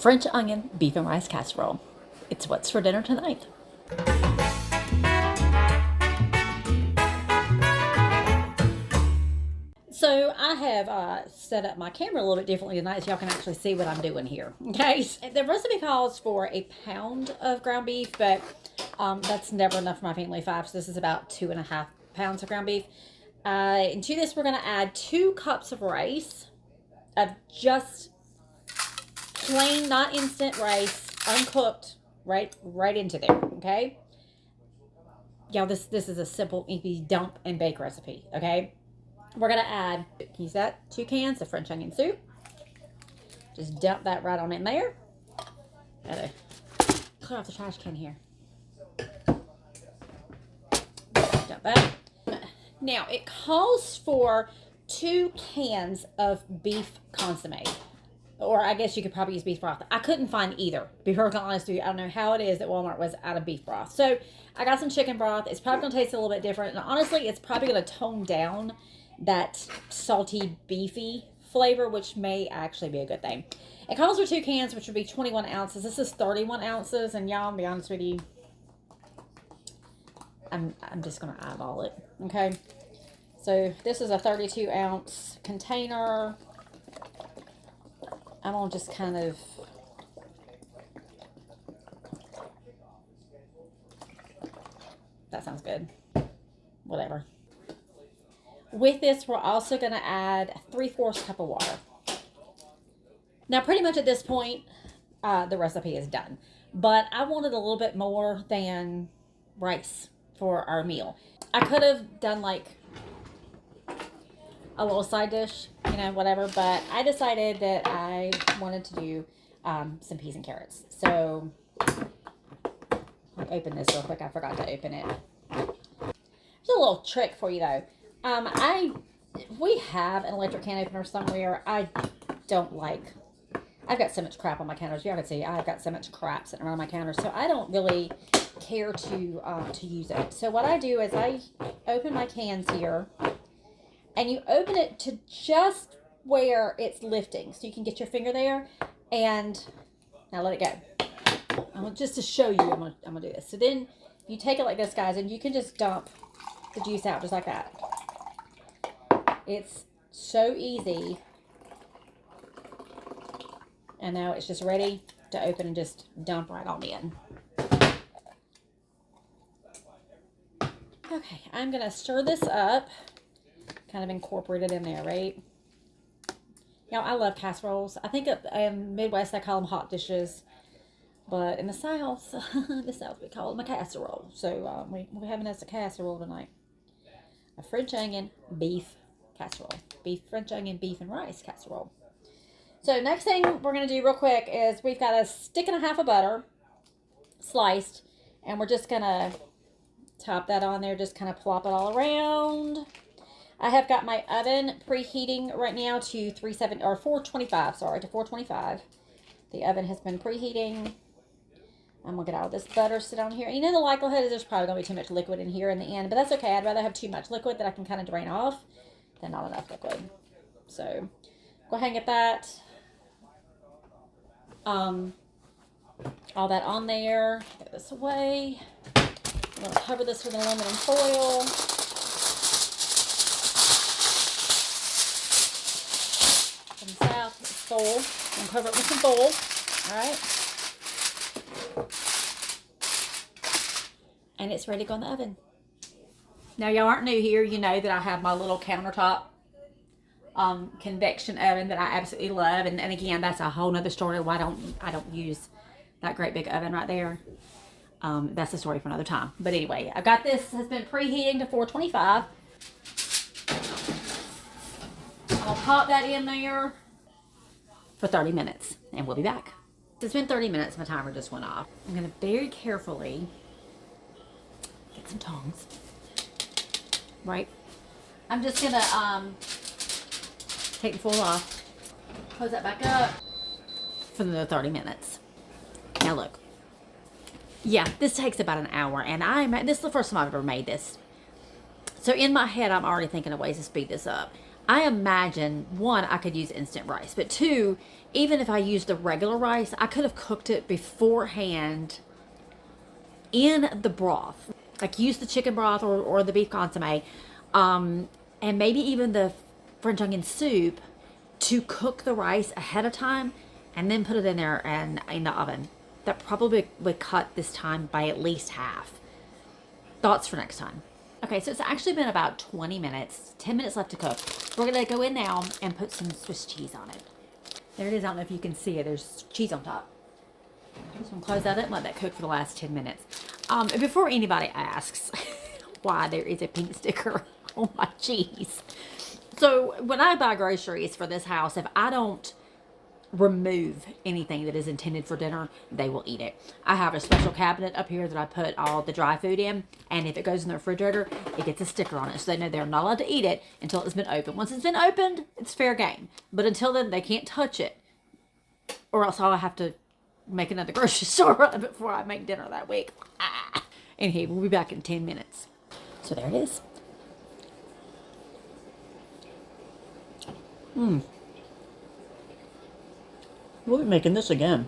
French onion beef and rice casserole. It's what's for dinner tonight. So I have set up my camera a little bit differently tonight so y'all can actually see what I'm doing here. Okay, the recipe calls for a pound of ground beef, but that's never enough for my family of five, so this is about 2.5 pounds of ground beef. And to this, we're going to add 2 cups of rice, of just plain, not instant rice, uncooked, right into there, okay? Y'all, this is a simple, easy dump and bake recipe, okay? We're going to add, use that, 2 cans of French onion soup. Just dump that right on in there. Gotta clear off the trash can here. Dump that. Now, it calls for 2 cans of beef consomme. Or I guess you could probably use beef broth. I couldn't find either. To be perfectly honest with you, I don't know how it is that Walmart was out of beef broth. So I got some chicken broth. It's probably going to taste a little bit different. And honestly, it's probably going to tone down that salty, beefy flavor, which may actually be a good thing. It calls for 2 cans, which would be 21 ounces. This is 31 ounces. And y'all, to be honest with you, I'm just going to eyeball it. Okay. So this is a 32 ounce container. I'm going to just kind of that sounds good. Whatever. With this, we're also going to add 3/4 cup of water. Now, pretty much at this point, the recipe is done. But I wanted a little bit more than rice for our meal. I could have done like a little side dish, you know, whatever, but I decided that I wanted to do some peas and carrots. So I'll open this real quick. I forgot to open it. There's a little trick for you though. We have an electric can opener somewhere. I don't like. I've got so much crap on my counters. You can see I've got so much crap sitting around my counter, so I don't really care to use it. So what I do is I open my cans here. And you open it to just where it's lifting. So you can get your finger there. And now let it go. Just to show you, I'm gonna do this. So then you take it like this, guys, and you can just dump the juice out just like that. It's so easy. And now it's just ready to open and just dump right on in. Okay, I'm gonna stir this up. Kind of incorporated in there, right? Now, I love casseroles. I think in Midwest, they call them hot dishes. But in the South, we call them a casserole. So, we're having us a casserole tonight. A French onion beef casserole. French onion beef and rice casserole. So, next thing we're going to do real quick is we've got a stick and a half of butter sliced. And we're just going to top that on there. Just kind of plop it all around. I have got my oven preheating right now to 425, sorry, to 425. The oven has been preheating. I'm going to get all this butter sit on here. You know, the likelihood is there's probably going to be too much liquid in here in the end, but that's okay. I'd rather have too much liquid that I can kind of drain off than not enough liquid. So, go ahead and get that. All that on there. Get this away. I'm going to cover this with aluminum foil. South, it's full. I'm cover it with some foil. All right. And it's ready to go in the oven. Now, y'all aren't new here. You know that I have my little countertop convection oven that I absolutely love. And again, that's a whole nother story why I don't use that great big oven right there. That's a story for another time. But anyway, I've got this has been preheating to 425. I'll pop that in there for 30 minutes and we'll be back. It's been 30 minutes. My timer just went off. I'm going to very carefully get some tongs. Right. I'm just going to take the foil off. Close that back up for the 30 minutes. Now look. Yeah, this takes about an hour and this is the first time I've ever made this. So in my head, I'm already thinking of ways to speed this up. I imagine, one, I could use instant rice, but two, even if I used the regular rice, I could have cooked it beforehand in the broth. Like use the chicken broth or the beef consomme, and maybe even the French onion soup to cook the rice ahead of time and then put it in there and in the oven. That probably would cut this time by at least half. Thoughts for next time. Okay, so it's actually been about 20 minutes, 10 minutes left to cook. We're gonna go in now and put some Swiss cheese on it. There it is. I don't know if you can see it. There's cheese on top. Just gonna close that up and let that cook for the last 10 minutes. Before anybody asks why there is a pink sticker on my cheese. So when I buy groceries for this house, if I don't remove anything that is intended for dinner, they will eat it. I have a special cabinet up here that I put all the dry food in, and if it goes in the refrigerator, it gets a sticker on it, so they know they're not allowed to eat it until it's been opened. Once it's been opened, it's fair game, but until then, they can't touch it, or else I'll have to make another grocery store run before I make dinner that week. Anyway, we'll be back in 10 minutes. So there it is. We'll be making this again.